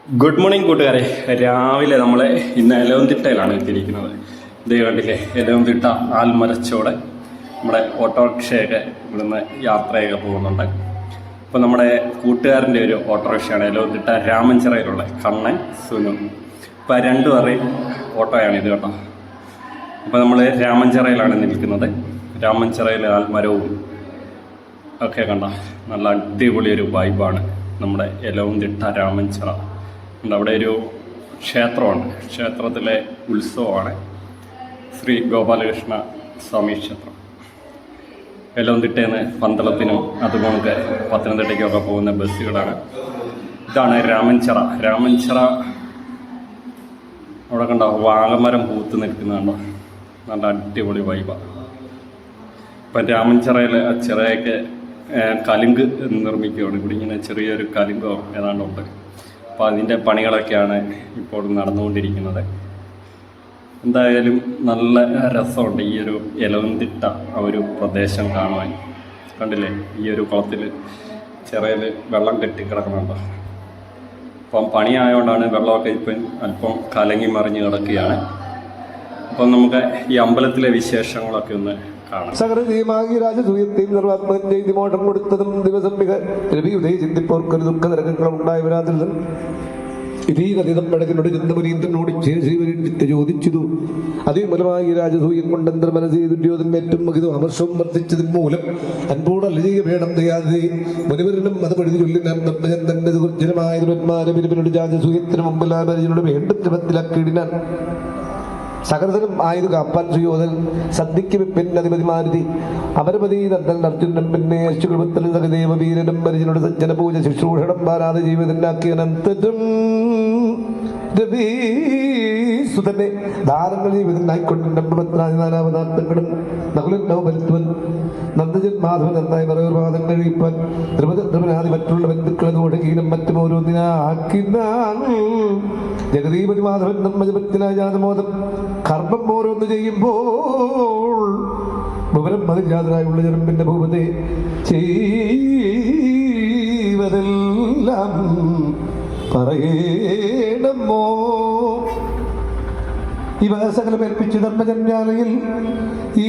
Good morning കൂട്ടുകാരെ. രാവിലെ നമ്മൾ ഇന്ന് എലവന്തിട്ടയിലാണ് എത്തിയിരിക്കുന്നത്. ഇത് കണ്ടില്ലേ, എലവന്തിട്ട ആൽമരച്ചോടെ നമ്മുടെ ഓട്ടോറിക്ഷയൊക്കെ ഇവിടുന്ന് യാത്രയൊക്കെ പോകുന്നുണ്ട്. അപ്പോൾ നമ്മുടെ കൂട്ടുകാരൻ്റെ ഒരു ഓട്ടോറിക്ഷയാണ് എലവന്തിട്ട രാമഞ്ചിറയിലുള്ള കണ്ണൻ സുനു. ഇപ്പോൾ രണ്ടുപേരുടെയും ഓട്ടോയാണ് ഇത് കേട്ടോ. അപ്പോൾ നമ്മൾ രാമഞ്ചിറയിലാണ് നിൽക്കുന്നത്. രാമഞ്ചിറയിലെ ആൽമരവും ഒക്കെ കണ്ട നല്ല അടിപൊളിയൊരു വൈബാണ് നമ്മുടെ എലവന്തിട്ട രാമഞ്ചിറ. അവിടെ ഒരു ക്ഷേത്രമാണ്, ക്ഷേത്രത്തിലെ ഉത്സവമാണ് ശ്രീ ഗോപാലകൃഷ്ണ സ്വാമി ക്ഷേത്രം. എലവന്തിട്ടയിൽ നിന്ന് പന്തളത്തിനും അതുപോലെ പത്തനംതിട്ടയ്ക്കൊക്കെ പോകുന്ന ബസ്സുകളാണ്. ഇതാണ് രാമഞ്ചിറ. രാമഞ്ചിറ അവിടെ കണ്ടോ, വാഗമരം പൂത്ത് നിൽക്കുന്നുണ്ടോ, നല്ല അടിപൊളി വൈബാണ്. ഇപ്പം രാമഞ്ചിറയിൽ ആ ചിറയൊക്കെ കലുങ്ക് നിർമ്മിക്കുകയാണ്. ഇവിടെ ഇങ്ങനെ ചെറിയൊരു കലുങ്കോ ഏതാണ്ടുണ്ട്. അപ്പോൾ അതിൻ്റെ പണികളൊക്കെയാണ് ഇപ്പോൾ നടന്നുകൊണ്ടിരിക്കുന്നത്. എന്തായാലും നല്ല രസമുണ്ട് ഈ ഒരു എലവന്തിട്ട ആ ഒരു പ്രദേശം കാണുവാൻ. കണ്ടില്ലേ, ഈ ഒരു കുളത്തിൽ ചിറയിൽ വെള്ളം കെട്ടിക്കിടക്കുന്നുണ്ടോ. അപ്പം പണിയായതുകൊണ്ടാണ് വെള്ളമൊക്കെ ഇപ്പം അല്പം കലങ്ങി മറിഞ്ഞ് കിടക്കുകയാണ്. അപ്പം നമുക്ക് ഈ അമ്പലത്തിലെ വിശേഷങ്ങളൊക്കെ ഒന്ന് കാണാം. സകലതീയമാകി രാജസൂയത്തെയും സർവാത്മകൻ ചെയ്തി മോട്ടം കൊടുത്തതും ദിവസം മിക രവിയുദയ ചിന്തിപ്പോർക്കൊരു ദുഃഖ നിരകങ്ങളും ഉണ്ടായവരാതിരുന്നു. ഇതീകഥിതം പടകിനോട് ചിന്തപുരീന്ദ്രനോട് ചേശ്രീവരിട്ട് ചോദിച്ചതു. അതേമൂലമായി രാജസൂയം കൊണ്ടെന്ത്ര മനസ്സേ ദുര്യോധനേറ്റം മഹിതം അമർഷവും വർദ്ധിച്ചതിന് മൂലം അൻപോടല്ല ചെയ്യ വേണം ദയാതെ മുനിവരനും അത് പഴുതി ചൊല്ലിനാൻ നിർമ്മജൻ തന്റെ സുഹൃജനമായ ദുരന്മാരെ പിരിവിനോട് രാജസൂയത്തിന് മുമ്പിൽ ആ പരിചനോട് വേണ്ട മനത്തിലാക്കിയിടിനാൻ. സകലതനും ആയത് കാപ്പാൻ സുയോധൻ സദ്യക്ക് പിന്നധിപതി മാരുതി അമരപതി നന്ദൻ അർജുനൻ പിന്നെ അശ്വകുൽപുത്രൻ സഹദേവ വീരനും പരിചനോട് സജ്ജന പൂജ ശുശ്രൂഷണം പാരാതെ ജീവിതത്തിലാക്കിയ അനന്തരം സുതന്നെ ധാരങ്ങൾ ജീവിതത്തിനായിക്കൊണ്ട് നാനാപദാർത്ഥങ്ങളും നകുലൻ നവപരിത്വൻ നന്ദജൻ മാധവൻ നന്നായി മറവാദം കഴിപ്പാൻ ത്രിപദാദി മറ്റുള്ള ബന്ധുക്കളെ ഒടുകീനം മറ്റും ഓരോന്നിനാക്കിനാൻ. ജഗദീപതി മാധവൻ നമ്മജപത്തിനായ ജാതമോദം കർമ്മം ഓരോന്ന് ചെയ്യുമ്പോൾ വിവരം മതിജാതരായുള്ള ജനമ്പിന്റെ ഭൂപതയെ ചെയ്വതെല്ലാം പറയണമോ. ഇവ സകലമേൽപ്പിച്ചു ധർമ്മജന്യാലയിൽ ഈ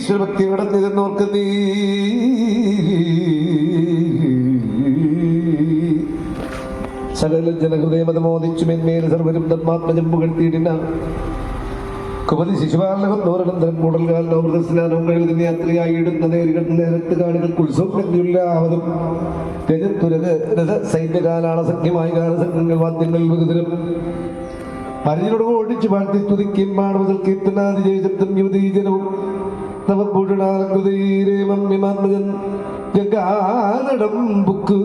ശ്രീഭക്തി കടന്നിരുന്നോർക്ക് നീ സകല ജനഹൃദയമതമോദിച്ചു മെന്മേൽ സർവരും ധർമാത്മജം പുകഴ്ത്തിയിടിന. കുമതി ശിശുപാലകം നൂറനന്തരം കൂടൽകാലം സ്നാനവും കഴിവതിന് യാത്രയായി ഇടുന്ന നേരത്ത് കാണികൾക്ക് ഉത്സവം രജത്തുരക രഥ സൈന്യകാലാള സഖ്യമായി കാലസംഘങ്ങൾ വാദ്യങ്ങൾ വികൃതരും അരിഞ്ഞോട് ഓടിച്ചു പാഴ്ത്തി തുതിക്കും പാടുമുതൽ കീർത്തനാദി ജയശബ്ദം യുവതീജനവും നവപൂഷണാലകൃതീരേമം വിമാത്മജൻ ജഗാനടം ബുക്ക്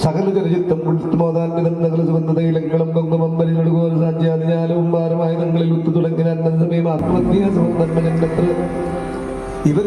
സകല ജനചിത്തം ഉൾത്തുമോദാന്വിതം നഗല സുഗന്ധതൈലങ്ങളും കൊങ്ങുമം പരിനടുകോല സാധ്യാദിജാലവും ഭാരമായ തങ്ങളിൽ ഒത്തു തുടങ്ങിയ അന്നസമയം ആത്മഹത്യാസമന്മജന്മത്ര ഇവർ